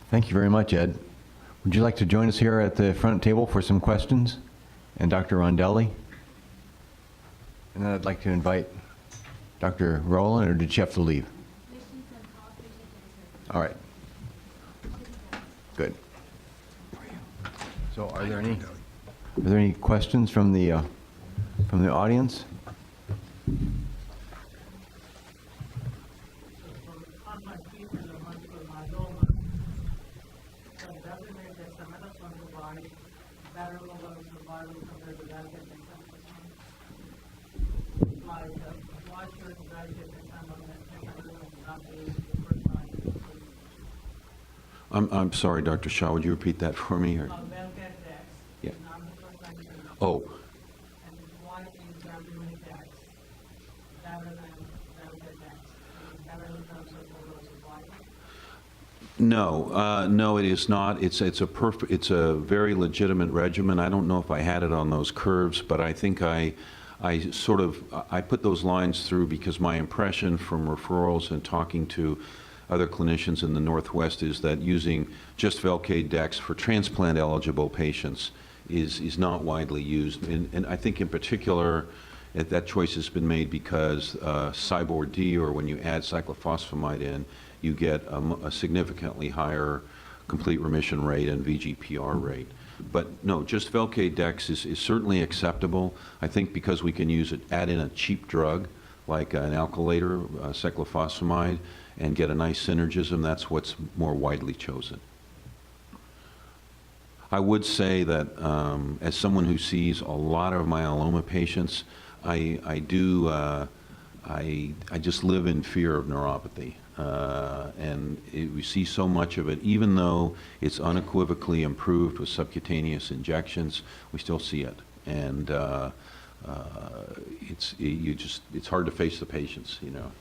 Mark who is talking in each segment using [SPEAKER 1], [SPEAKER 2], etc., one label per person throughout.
[SPEAKER 1] Thank you very much, Ed. Would you like to join us here at the front table for some questions? And Dr. Rondelli? And then I'd like to invite Dr. Rowland, or did she have to leave? All right. Good. So are there any questions from the audience?
[SPEAKER 2] I'm sorry, Dr. Shah, would you repeat that for me? Or? Yeah. Oh. No, no, it is not. It's a very legitimate regimen. I don't know if I had it on those curves, but I think I put those lines through because my impression from referrals and talking to other clinicians in the Northwest is that using just Velcade Dex for transplant-eligible patients is not widely used. And I think in particular, that choice has been made because Cybor-D, or when you add cyclophosphamide in, you get a significantly higher complete remission rate and VGPR rate. But no, just Velcade Dex is certainly acceptable. I think because we can add in a cheap drug like an alkylator, cyclophosphamide, and get a nice synergism, that's what's more widely chosen. I would say that as someone who sees a lot of myeloma patients, I just live in fear of neuropathy. We see so much of it, even though it's unequivocally improved with subcutaneous injections, we still see it. And it's hard to face the patients, you know.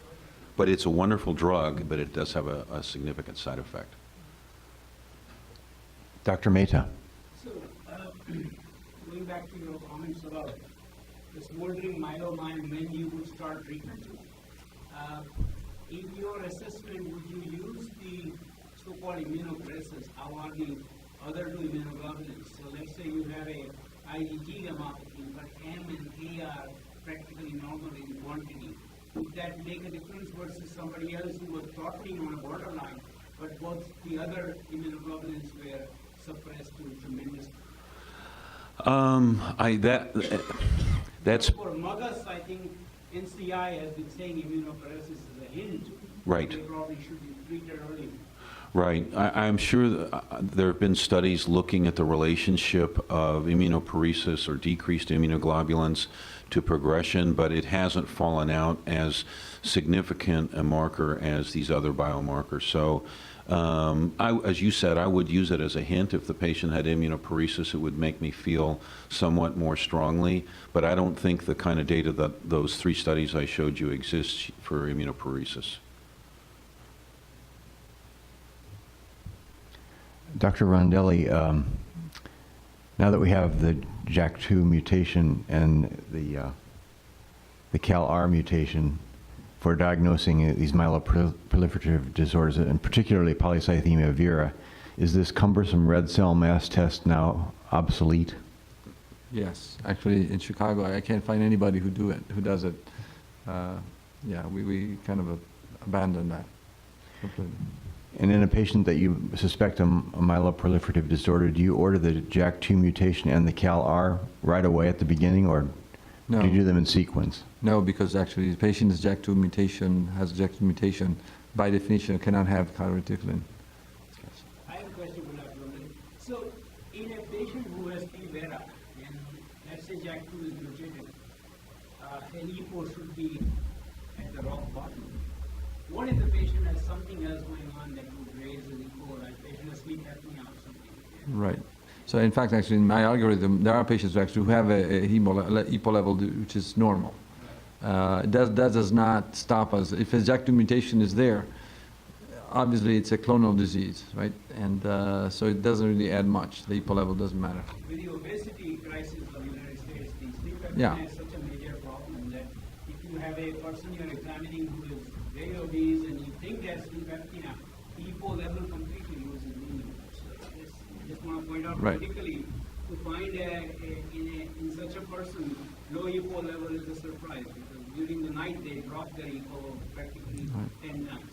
[SPEAKER 2] But it's a wonderful drug, but it does have a significant side effect.
[SPEAKER 1] Dr. Mehta.
[SPEAKER 3] So, going back to your comments about the smoldering myeloma and when you would start treatment, in your assessment, would you use the so-called immunopresses? How are the other two immunoglobulins? So let's say you have a IgG gammopathy, but M and A are practically normal in quantity. Would that make a difference versus somebody else who was plotting on a borderline, but both the other immunoglobulins were suppressed to a tremendous?
[SPEAKER 2] That's
[SPEAKER 3] for MUGUS, I think NCI has been saying immunopresses is a hint.
[SPEAKER 2] Right.
[SPEAKER 3] They probably should be treated early.
[SPEAKER 2] Right. I'm sure there have been studies looking at the relationship of immunoparesis or decreased immunoglobulins to progression, but it hasn't fallen out as significant a marker as these other biomarkers. So, as you said, I would use it as a hint. If the patient had immunoparesis, it would make me feel somewhat more strongly, but I don't think the kind of data that those 3 studies I showed you exists for immunoparesis.
[SPEAKER 1] Dr. Rondelli, now that we have the JAK2 mutation and the CALR mutation for diagnosing these myeloproliferative disorders, and particularly polycythemia vera, is this cumbersome red cell mass test now obsolete?
[SPEAKER 4] Yes, actually in Chicago, I can't find anybody who does it. Yeah, we kind of abandoned that completely.
[SPEAKER 1] And in a patient that you suspect a myeloproliferative disorder, do you order the JAK2 mutation and the CALR right away at the beginning, or
[SPEAKER 4] No.
[SPEAKER 1] do you do them in sequence?
[SPEAKER 4] No, because actually the patient has JAK2 mutation, by definition cannot have calreticulin.
[SPEAKER 3] I have a question for Dr. Roman. So, in a patient who has T vera, and let's say JAK2 is mutated, an EPO should be at the rock bottom. What if the patient has something else going on that would raise an EPO, like patient has sleep apnea or something?
[SPEAKER 4] Right. So in fact, actually, in my algorithm, there are patients who have a EPO level which is normal. That does not stop us. If a JAK2 mutation is there, obviously it's a clonal disease, right? And so it doesn't really add much. The EPO level doesn't matter.
[SPEAKER 3] With the obesity crisis of the United States, the sleep apnea is such a major problem that if you have a person you're examining who is very obese and you think they have sleep apnea, the EPO level completely loses meaning. want to point out
[SPEAKER 4] Right.
[SPEAKER 3] critically, to find in such a person, low EPO level is a surprise, because during the night they drop their EPO practically 10 times.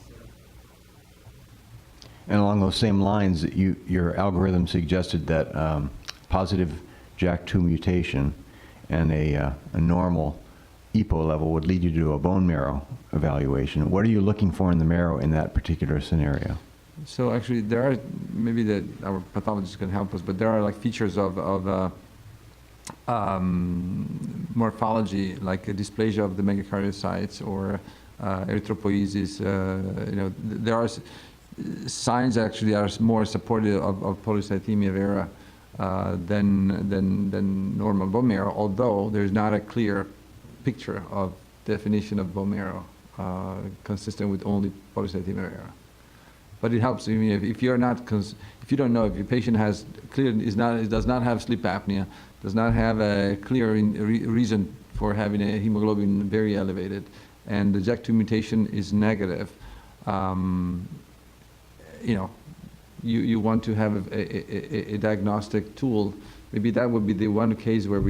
[SPEAKER 1] And along those same lines, your algorithm suggested that positive JAK2 mutation and a normal EPO level would lead you to a bone marrow evaluation. What are you looking for in the marrow in that particular scenario?
[SPEAKER 4] So actually, there are, maybe that our pathologists can help us, but there are like features of morphology, like a dysplasia of the megakaryocytes or erythropoiesis. There are signs actually are more supportive of polycythemia vera than normal bone marrow, although there's not a clear picture of definition of bone marrow consistent with only polycythemia vera. But it helps. I mean, if you're not, if you don't know if your patient has does not have sleep apnea, does not have a clear reason for having a hemoglobin very elevated, and the JAK2 mutation is negative, you want to have a diagnostic tool. Maybe that would be the one case where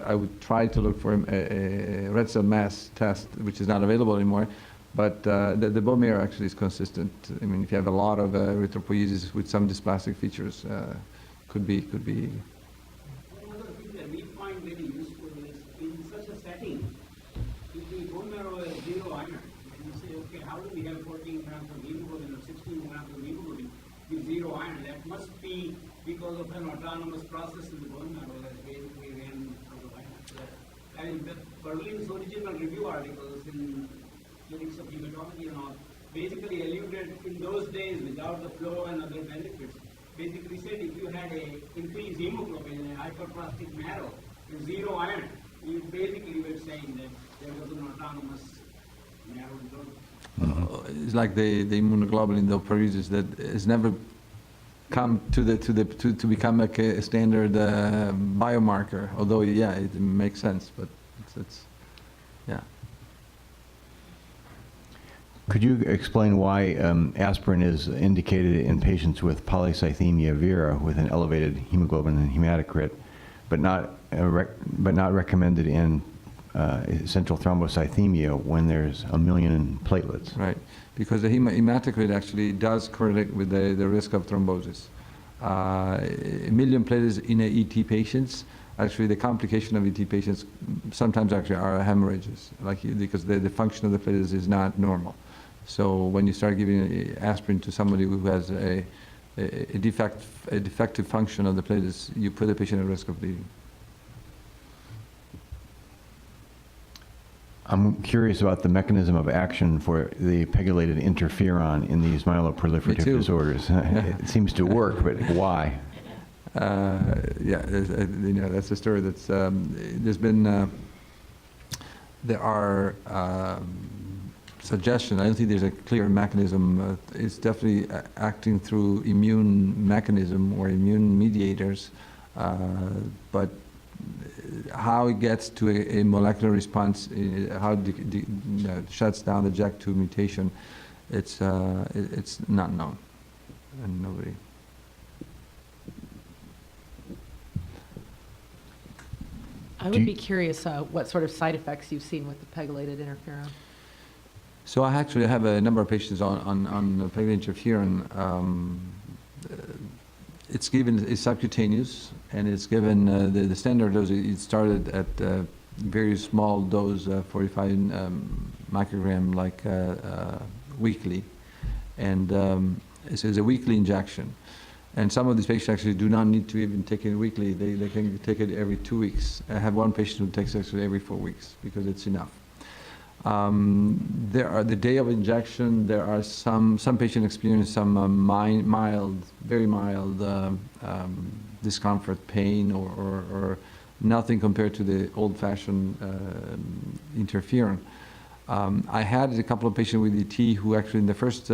[SPEAKER 4] I would try to look for a red cell mass test, which is not available anymore. But the bone marrow actually is consistent. I mean, if you have a lot of erythropoiesis with some dysplastic features, could be.
[SPEAKER 3] One other thing that we find very useful is in such a setting, if the bone marrow is 0 iron, and you say, okay, how do we have 14 grams of hemoglobin or 16 grams of hemoglobin with 0 iron? That must be because of an autonomous process in the bone marrow that basically ran out of iron. So, I mean, Berlin's original review articles in Clinics of Hematology and all basically alluded in those days without the flow and other benefits, basically said if you had a increased hemoglobin and a hyperplastic marrow with 0 iron, you basically were saying that there was an autonomous marrow growth.
[SPEAKER 4] It's like the immunoglobulin, the proteases that has never come to become like a standard biomarker. Although, yeah, it makes sense, but it's yeah.
[SPEAKER 1] Could you explain why aspirin is indicated in patients with polycythemia vera with an elevated hemoglobin and hematocrit, but not recommended in central thrombocythemia when there's 1 million platelets?
[SPEAKER 4] Right, because the hematocrit actually does correlate with the risk of thrombosis. 1 million platelets in ET patients, actually the complication of ET patients sometimes actually are hemorrhages, because the function of the platelets is not normal. So when you start giving aspirin to somebody who has a defective function of the platelets, you put the patient at risk of bleeding.
[SPEAKER 1] I'm curious about the mechanism of action for the pegylated interferon in these myeloproliferative disorders. It seems to work, but why?
[SPEAKER 4] That's a story that's there's been there are suggestions. I don't think there's a clear mechanism. It's definitely acting through immune mechanism or immune mediators, but how it gets to a molecular response, how it shuts down the JAK2 mutation, it's not known, and nobody.
[SPEAKER 5] I would be curious what sort of side effects you've seen with the pegylated interferon.
[SPEAKER 4] So I actually have a number of patients on pegylated interferon. It's subcutaneous, and it's given the standard dose. It started at very small dose, 45 microgram, like weekly, and it's a weekly injection. And some of these patients actually do not need to even take it weekly. They can take it every 2 weeks. I have one patient who takes it actually every 4 weeks because it's enough. There are the day of injection. There are some patients experience some mild, very mild discomfort, pain, or nothing compared to the old-fashioned interferon. I had a couple of patients with ET who actually in the first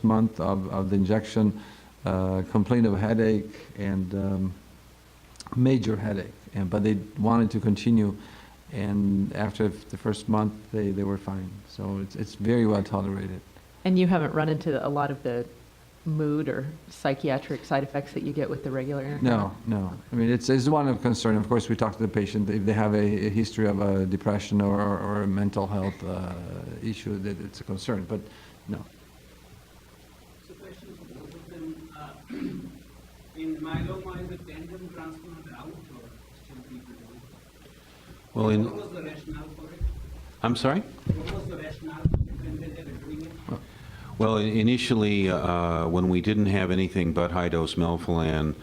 [SPEAKER 4] month of the injection complained of headache and major headache, but they wanted to continue. And after the first month, they were fine. So it's very well tolerated.
[SPEAKER 5] And you haven't run into a lot of the mood or psychiatric side effects that you get with the regular interferon?
[SPEAKER 4] No. I mean, it's one of concern. Of course, we talk to the patient if they have a history of a depression or a mental health issue, that it's a concern, but no.
[SPEAKER 3] So question for both of them. In myeloma, is the tandem transplant out or still people doing?
[SPEAKER 2] Well,
[SPEAKER 3] What was the rationale for it?
[SPEAKER 2] I'm sorry?
[SPEAKER 3] What was the rationale when they were doing it?
[SPEAKER 2] Well, initially, when we didn't have anything but high-dose melphalan,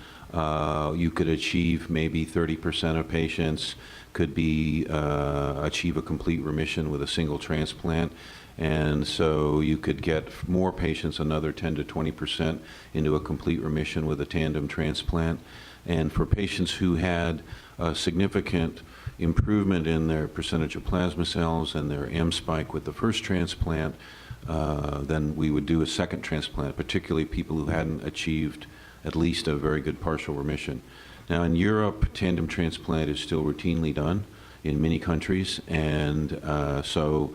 [SPEAKER 2] you could achieve maybe 30% of patients could be achieve a complete remission with a single transplant. And so you could get more patients, another 10 to 20% into a complete remission with a tandem transplant. And for patients who had a significant improvement in their percentage of plasma cells and their M spike with the first transplant, then we would do a second transplant, particularly people who hadn't achieved at least a very good partial remission. Now in Europe, tandem transplant is still routinely done in many countries, and so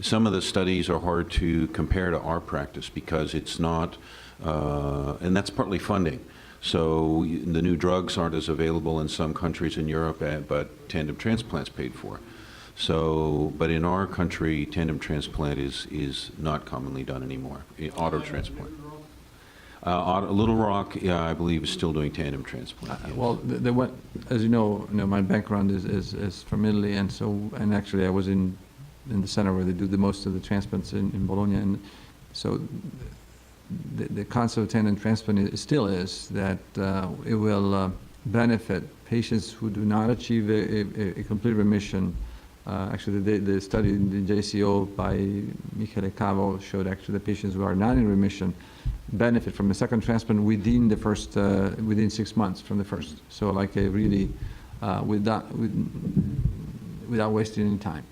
[SPEAKER 2] some of the studies are hard to compare to our practice because it's not, and that's partly funding. So the new drugs aren't as available in some countries in Europe, but tandem transplant's paid for. So, but in our country, tandem transplant is not commonly done anymore, auto transplant. Little Rock, yeah, I believe, is still doing tandem transplant. Yes.
[SPEAKER 4] Well, as you know, my background is from Italy, and actually I was in the center where they do the most of the transplants in Bologna, and so the concept of tandem transplant still is that it will benefit patients who do not achieve a complete remission. Actually, the study in the JCO by Michele Cavo showed actually the patients who are not in remission benefit from a second transplant within the first, within 6 months from the first. So like a really, without wasting any time.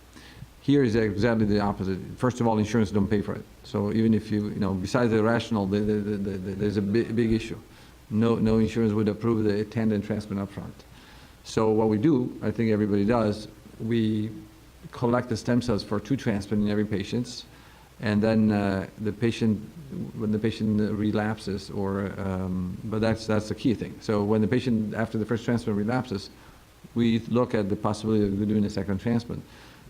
[SPEAKER 4] Here is exactly the opposite. First of all, insurance don't pay for it. So even if you besides the rational, there's a big issue. No insurance would approve the tandem transplant upfront. So what we do, I think everybody does, we collect the stem cells for 2 transplants in every patient, and then when the patient relapses, but that's the key thing. So when the patient after the first transplant relapses, we look at the possibility of doing a second transplant.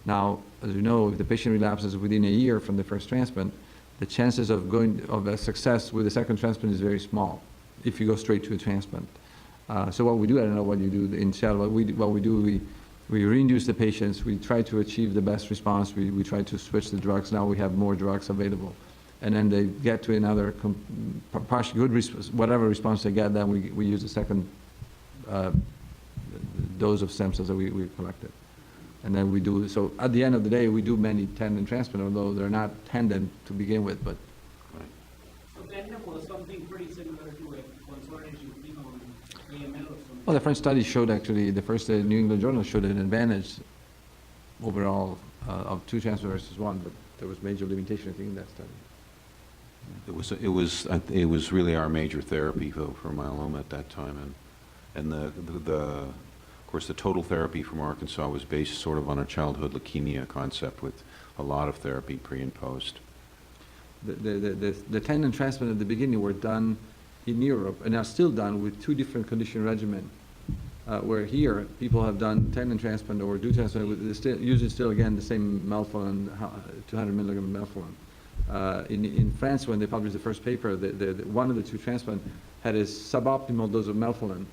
[SPEAKER 4] Now, as you know, if the patient relapses within a year from the first transplant, the chances of a success with the second transplant is very small if you go straight to a transplant. So what we do, I don't know what you do in Seattle, what we do, we reinduce the patients, we try to achieve the best response, we try to switch the drugs, now we have more drugs available. And then they get to another partially good response, whatever response they get, then we use the second dose of stem cells that we collected. And then we do, so at the end of the day, we do many tandem transplant, although they're not tandem to begin with, but.
[SPEAKER 3] So tandem was something pretty similar to a consolidation on AML or something.
[SPEAKER 4] Well, the French study showed actually, the first New England Journal showed an advantage overall of 2 transplants versus 1, but there was major limitation, I think, in that study.
[SPEAKER 2] It was really our major therapy though for myeloma at that time, and of course the total therapy from Arkansas was based sort of on a childhood leukemia concept with a lot of therapy pre and post.
[SPEAKER 4] The tandem transplant at the beginning were done in Europe and are still done with 2 different condition regimen. Where here people have done tandem transplant or do transplant with using still again the same melphalan, 200 milligram melphalan. In France, when they published the first paper, one of the 2 transplants had a suboptimal dose of melphalan,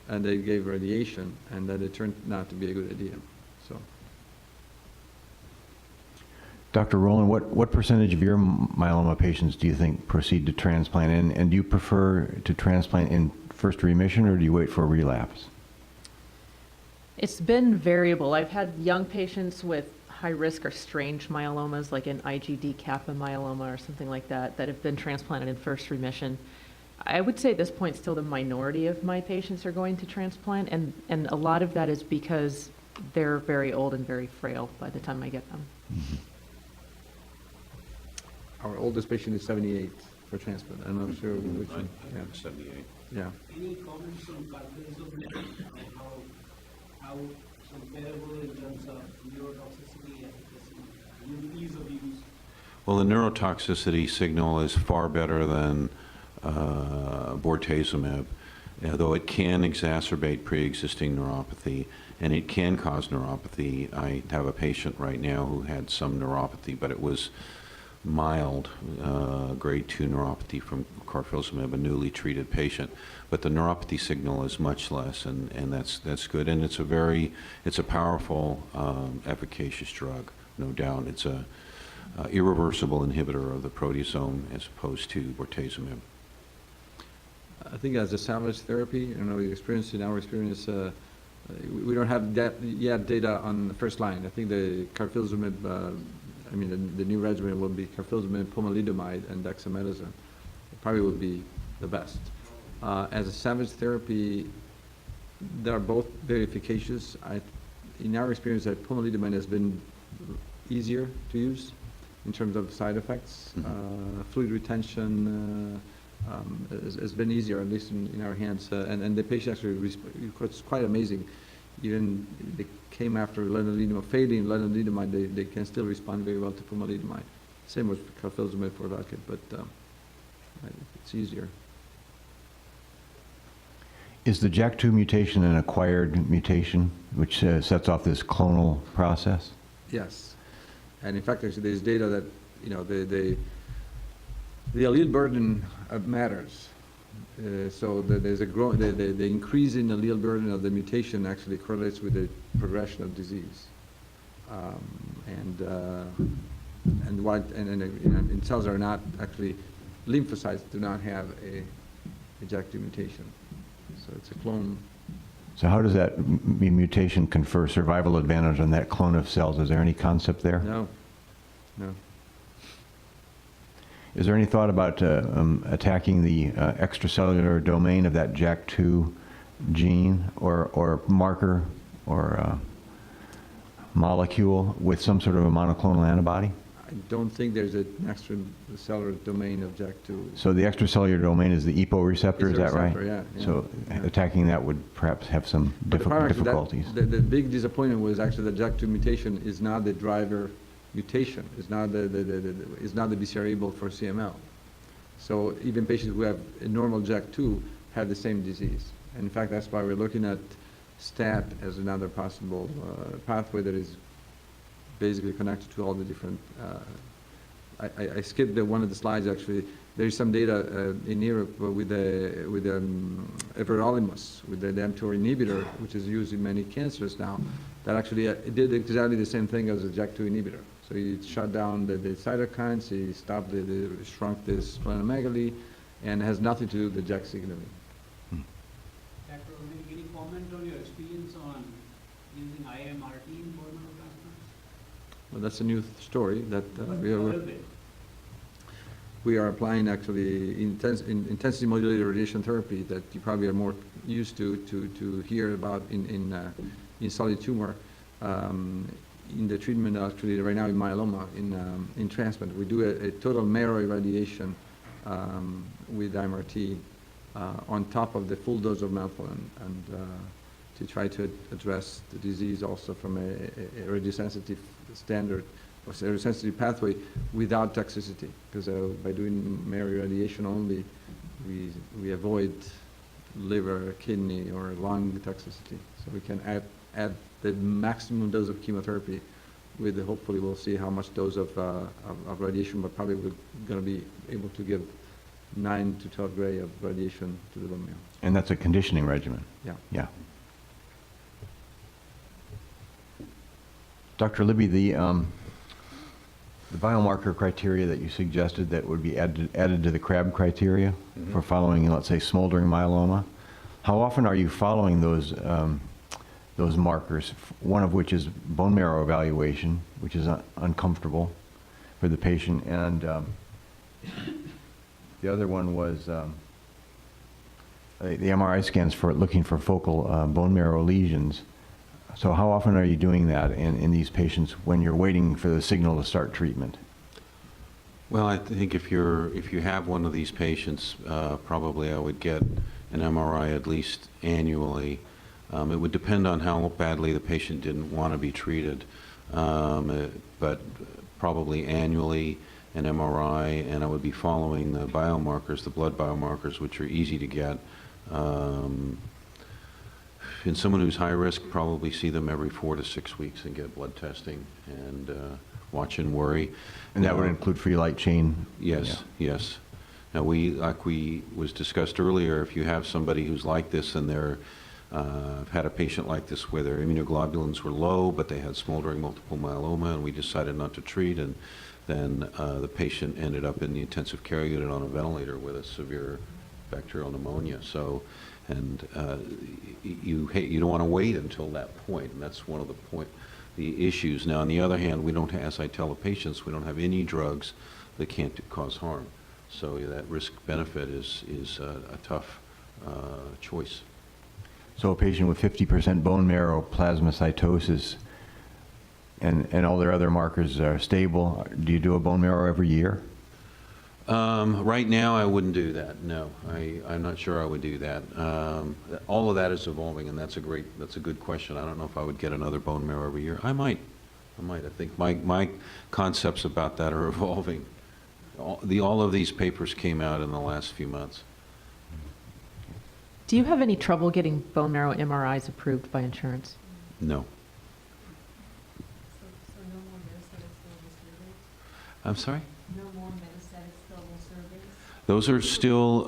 [SPEAKER 4] and they gave radiation, and that it turned out to be a good idea. So,
[SPEAKER 1] Dr. Rowland, what percentage of your myeloma patients do you think proceed to transplant? And do you prefer to transplant in first remission, or do you wait for a relapse?
[SPEAKER 5] It's been variable. I've had young patients with high risk or strange myelomas, like an IgD kappa myeloma or something like that, that have been transplanted in first remission. I would say at this point still the minority of my patients are going to transplant, and a lot of that is because they're very old and very frail by the time I get them.
[SPEAKER 1] Mm-hmm.
[SPEAKER 4] our oldest patient is 78 for transplant. I'm not sure which one. Yeah.
[SPEAKER 2] 78.
[SPEAKER 4] Yeah.
[SPEAKER 3] Any comments on comparison, how comparable in terms of neurotoxicity, efficacy, ease of use?
[SPEAKER 2] Well, the neurotoxicity signal is far better than bortezomib, though it can exacerbate pre-existing neuropathy, and it can cause neuropathy. I have a patient right now who had some neuropathy, but it was mild grade 2 neuropathy from carfilzomib, a newly treated patient. But the neuropathy signal is much less, and that's good. And it's a powerful, efficacious drug, no doubt. It's a irreversible inhibitor of the proteasome as opposed to bortezomib.
[SPEAKER 4] I think as a salvage therapy, in our experience, we don't have yet data on the first line. I think the carfilzomib, the new regimen will be carfilzomib, pomalidomide, and dexamethasone. It probably would be the best. As a salvage therapy, they are both very efficacious. In our experience, that pomalidomide has been easier to use in terms of side effects. Fluid retention has been easier, at least in our hands. And the patient actually, it's quite amazing. Even they came after lenalidomide, failing lenalidomide, they can still respond very well to pomalidomide. Same with carfilzomib for that kid, but it's easier.
[SPEAKER 1] Is the JAK2 mutation an acquired mutation, which sets off this clonal process?
[SPEAKER 4] Yes. And in fact, actually, there's data that, the allele burden matters. So there's the increase in allele burden of the mutation actually correlates with the progression of disease. And cells are not actually, lymphocytes do not have a JAK2 mutation. So it's a clone.
[SPEAKER 1] So how does that mutation confer survival advantage on that clone of cells? Is there any concept there?
[SPEAKER 4] No.
[SPEAKER 1] Is there any thought about attacking the extracellular domain of that JAK2 gene or marker or molecule with some sort of a monoclonal antibody?
[SPEAKER 4] I don't think there's an extracellular domain of JAK2.
[SPEAKER 1] So the extracellular domain is the EPO receptor,
[SPEAKER 4] It's
[SPEAKER 1] is
[SPEAKER 4] a
[SPEAKER 1] that right?
[SPEAKER 4] receptor, yeah.
[SPEAKER 1] So
[SPEAKER 4] Yeah.
[SPEAKER 1] attacking that would perhaps have some
[SPEAKER 4] But the problem is that
[SPEAKER 1] difficulties.
[SPEAKER 4] The big disappointment was actually the JAK2 mutation is not the driver mutation. It's not the BCR-ABL for CML. So even patients who have a normal JAK2 have the same disease. And in fact, that's why we're looking at STAT as another possible pathway that is basically connected to all the different. I skipped one of the slides actually. There is some data in Europe with everolimus, with the mTOR inhibitor, which is used in many cancers now, that actually it did exactly the same thing as a JAK2 inhibitor. So it shut down the cytokines, it stopped shrunk the splenomegaly, and has nothing to do with the JAK signaling.
[SPEAKER 3] Dr. O'Neill, any comment on your experience on using IMRT in bone marrow transplants?
[SPEAKER 4] Well, that's a new story that
[SPEAKER 3] A little bit.
[SPEAKER 4] we are applying actually intensity modulated radiation therapy that you probably are more used to hear about in solid tumor. In the treatment actually right now in myeloma, in transplant, we do a total marrow irradiation with MRT on top of the full dose of melphalan, and to try to address the disease also from a radiosensitive standard or radiosensitive pathway without toxicity, because by doing marrow irradiation only, we avoid liver, kidney, or lung toxicity. So we can add the maximum dose of chemotherapy with hopefully we'll see how much dose of radiation, but probably we're going to be able to give 9 to 12 gray of radiation to the bone marrow.
[SPEAKER 1] And that's a conditioning regimen?
[SPEAKER 4] Yeah.
[SPEAKER 1] Yeah. Dr. Libby, the biomarker criteria that you suggested that would be added to the CRAB criteria for following, let's say, smoldering myeloma, how often are you following those markers, one of which is bone marrow evaluation, which is uncomfortable for the patient, and the other one was the MRI scans for looking for focal bone marrow lesions. So how often are you doing that in these patients when you're waiting for the signal to start treatment?
[SPEAKER 2] Well, I think if you have one of these patients, probably I would get an MRI at least annually. It would depend on how badly the patient didn't want to be treated, but probably annually. an MRI, and I would be following the biomarkers, the blood biomarkers, which are easy to get. In someone who's high risk, probably see them every 4 to 6 weeks and get blood testing and watch and worry.
[SPEAKER 1] And that would include free light chain?
[SPEAKER 2] Yes, yes. Now, like we was discussed earlier, if you have somebody who's like this and I've had a patient like this where their immunoglobulins were low, but they had smoldering multiple myeloma, and we decided not to treat, and then the patient ended up in the intensive care unit on a ventilator with a severe bacterial pneumonia. So, and you don't want to wait until that point, and that's one of the issues. Now, on the other hand, we don't, as I tell the patients, we don't have any drugs that can't cause harm. So that risk-benefit is a tough choice.
[SPEAKER 1] So a patient with 50% bone marrow plasmacytosis and all their other markers are stable, do you do a bone marrow every year?
[SPEAKER 2] Right now, I wouldn't do that, no. I'm not sure I would do that. All of that is evolving, and that's a good question. I don't know if I would get another bone marrow every year. I might. I think my concepts about that are evolving. All of these papers came out in the last few months.
[SPEAKER 5] Do you have any trouble getting bone marrow MRIs approved by insurance?
[SPEAKER 2] No.
[SPEAKER 6] So no more metastatic stable surveys?
[SPEAKER 2] I'm sorry?
[SPEAKER 6] No more metastatic stable surveys?
[SPEAKER 2] Those are still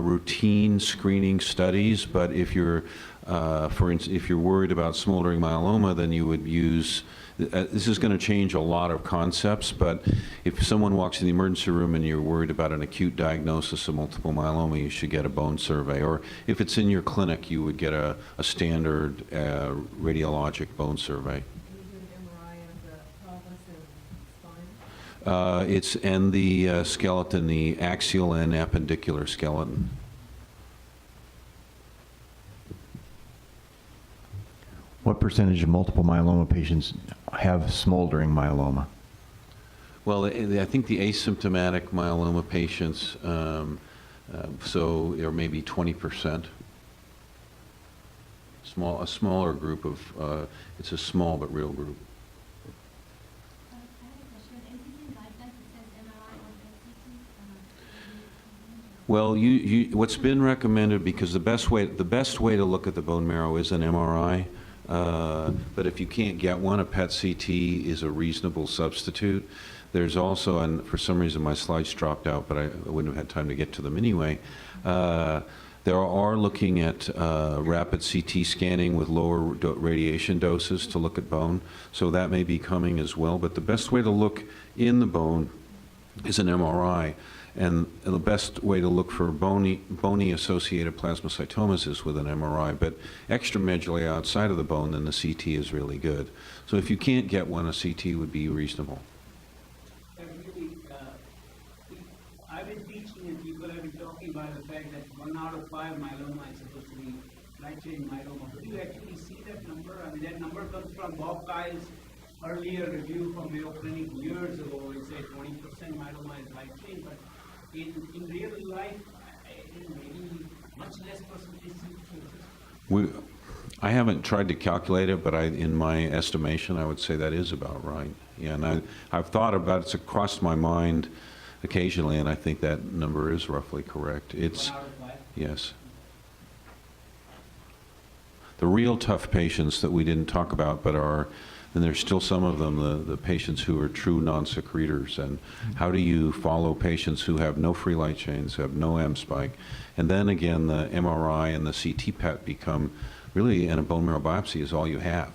[SPEAKER 2] routine screening studies, but if you're, for instance, if you're worried about smoldering myeloma, then you would use, this is going to change a lot of concepts, but if someone walks in the emergency room and you're worried about an acute diagnosis of multiple myeloma, you should get a bone survey. Or if it's in your clinic, you would get a standard radiologic bone survey.
[SPEAKER 6] Can you do an MRI of the pelvis and spine?
[SPEAKER 2] It's and the skeleton, the axial and appendicular skeleton.
[SPEAKER 1] What percentage of multiple myeloma patients have smoldering myeloma?
[SPEAKER 2] Well, I think the asymptomatic myeloma patients, so are maybe 20%. A smaller group of, it's a small but real group.
[SPEAKER 7] I have a question. NCCN guidelines, it says MRI or PET-CT.
[SPEAKER 2] Well, what's been recommended, because the best way to look at the bone marrow is an MRI. But if you can't get one, a PET-CT is a reasonable substitute. There's also, and for some reason my slides dropped out, but I wouldn't have had time to get to them anyway. There are looking at rapid CT scanning with lower radiation doses to look at bone, so that may be coming as well. But the best way to look in the bone is an MRI. And the best way to look for bony-associated plasmacytomas is with an MRI, but extramedullary outside of the bone, then the CT is really good. So if you can't get one, a CT would be reasonable.
[SPEAKER 3] Really, I've been teaching and people have been talking about the fact that 1 out of 5 myeloma is supposed to be light chain myeloma. Do you actually see that number? I mean, that number comes from Bob Kyle's earlier review from Mayo Clinic years ago. It said 20% myeloma is light chain, but in real life, maybe much less percentage cases.
[SPEAKER 2] I haven't tried to calculate it, but in my estimation, I would say that is about right. Yeah, and I've thought about it. It's crossed my mind occasionally, and I think that number is roughly correct. It's
[SPEAKER 3] 1 out of 5?
[SPEAKER 2] yes. The real tough patients that we didn't talk about, but are, and there's still some of them, the patients who are true non-secretors. And how do you follow patients who have no free light chains, who have no M spike? And then again, the MRI and the CT PET become really, and a bone marrow biopsy is all you have.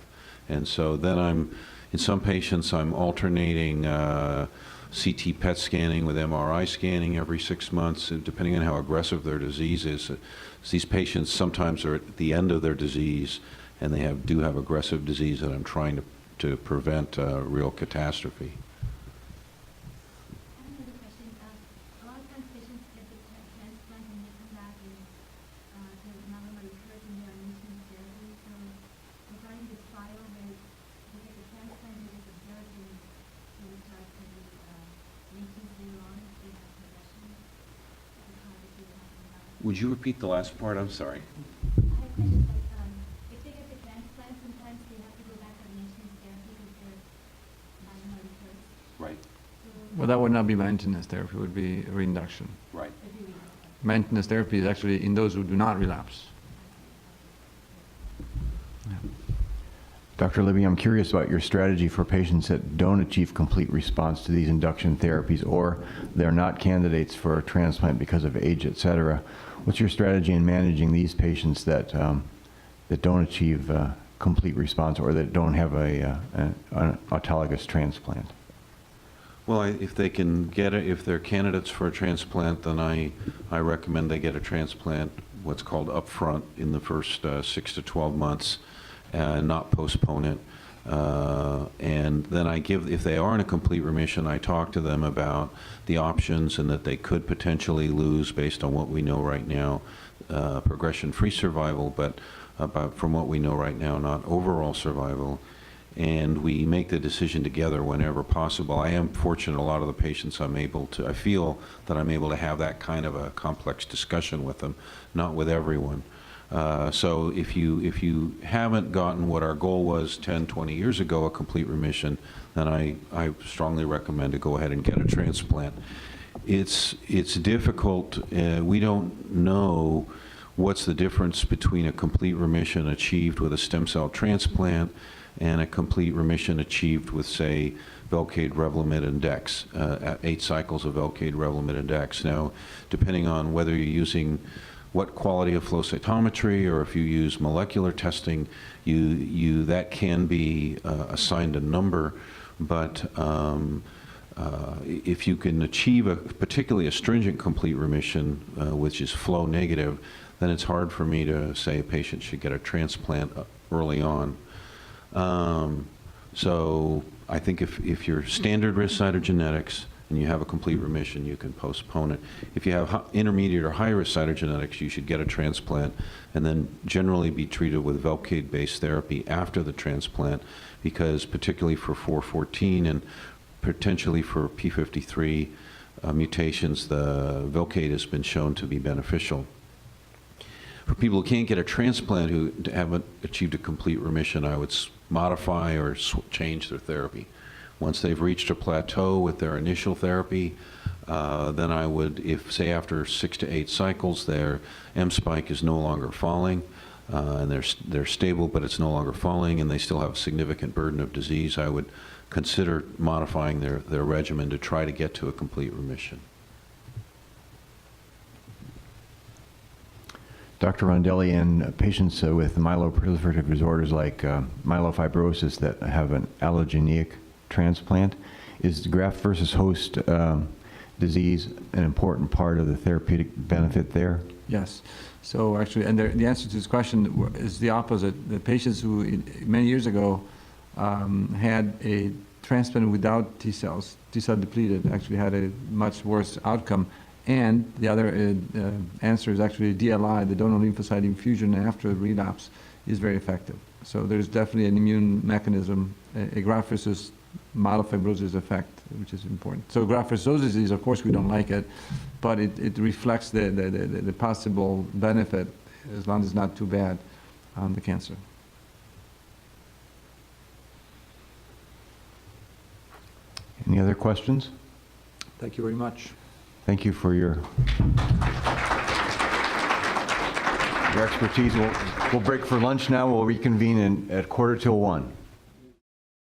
[SPEAKER 2] And so then in some patients, I'm alternating CT PET scanning with MRI scanning every 6 months, depending on how aggressive their disease is. These patients sometimes are at the end of their disease, and they do have aggressive disease that I'm trying to prevent real catastrophe.
[SPEAKER 7] I have another question. A lot of times patients get the transplant and they come back and their myeloma recurs and they are on chemotherapy. So regarding this trial where they get the transplant, they get the therapy, and they start to be maintenance later on if they have progression. That's how they keep talking about it.
[SPEAKER 2] Would you repeat the last part? I'm sorry.
[SPEAKER 7] I have questions like, if they get the transplant, sometimes they have to go back on maintenance therapy because their myeloma recurs.
[SPEAKER 2] Right.
[SPEAKER 7] So
[SPEAKER 4] Well, But that would not be maintenance therapy, it would be reinduction.
[SPEAKER 2] Right.
[SPEAKER 4] Maintenance therapy is actually in those who do not relapse.
[SPEAKER 1] Dr. Libby, I'm curious about your strategy for patients that don't achieve complete response to these induction therapies, or they're not candidates for a transplant because of age, et cetera. What's your strategy in managing these patients that don't achieve complete response or that don't have an autologous transplant?
[SPEAKER 2] Well, if they can get it, if they're candidates for a transplant, then I recommend they get a transplant, what's called upfront, in the first 6 to 12 months, not postpone it. And then if they are in a complete remission, I talk to them about the options and that they could potentially lose, based on what we know right now, progression-free survival, but from what we know right now, not overall survival. And we make the decision together whenever possible. I am fortunate, a lot of the patients I feel that I'm able to have that kind of a complex discussion with them, not with everyone. So if you haven't gotten what our goal was 10, 20 years ago, a complete remission, then I strongly recommend to go ahead and get a transplant. It's difficult. We don't know what's the difference between a complete remission achieved with a stem cell transplant and a complete remission achieved with, say, Velcade, Revlimid, and Dex, 8 cycles of Velcade, Revlimid, and Dex. Now, depending on whether you're using what quality of flow cytometry, or if you use molecular testing, that can be assigned a number. But if you can achieve particularly a stringent complete remission, which is flow negative, then it's hard for me to say a patient should get a transplant early on. So I think if you're standard risk cytogenetics and you have a complete remission, you can postpone it. If you have intermediate or high risk cytogenetics, you should get a transplant and then generally be treated with Velcade-based therapy after the transplant, because particularly for 414 and potentially for P53 mutations, the Velcade has been shown to be beneficial. For people who can't get a transplant, who haven't achieved a complete remission, I would modify or change their therapy. Once they've reached a plateau with their initial therapy, then I would, if, say, after 6 to 8 cycles, their M spike is no longer falling, and they're stable, but it's no longer falling, and they still have a significant burden of disease, I would consider modifying their regimen to try to get to a complete remission.
[SPEAKER 1] Dr. Rondelli, in patients with myeloproliferative disorders like myelofibrosis that have an allogeneic transplant, is graft versus host disease an important part of the therapeutic benefit there?
[SPEAKER 4] Yes. So actually, and the answer to this question is the opposite. The patients who many years ago had a transplant without T cells, T cell depleted, actually had a much worse outcome. And the other answer is actually DLI, the donor lymphocyte infusion after relapse, is very effective. So there's definitely an immune mechanism, a graft versus myelofibrosis effect, which is important. So graft versus host disease, of course, we don't like it, but it reflects the possible benefit, as long as it's not too bad, on the cancer.
[SPEAKER 1] Any other questions?
[SPEAKER 4] Thank you very much.
[SPEAKER 1] Thank you for your expertise. We'll break for lunch now. We'll reconvene at 1:45.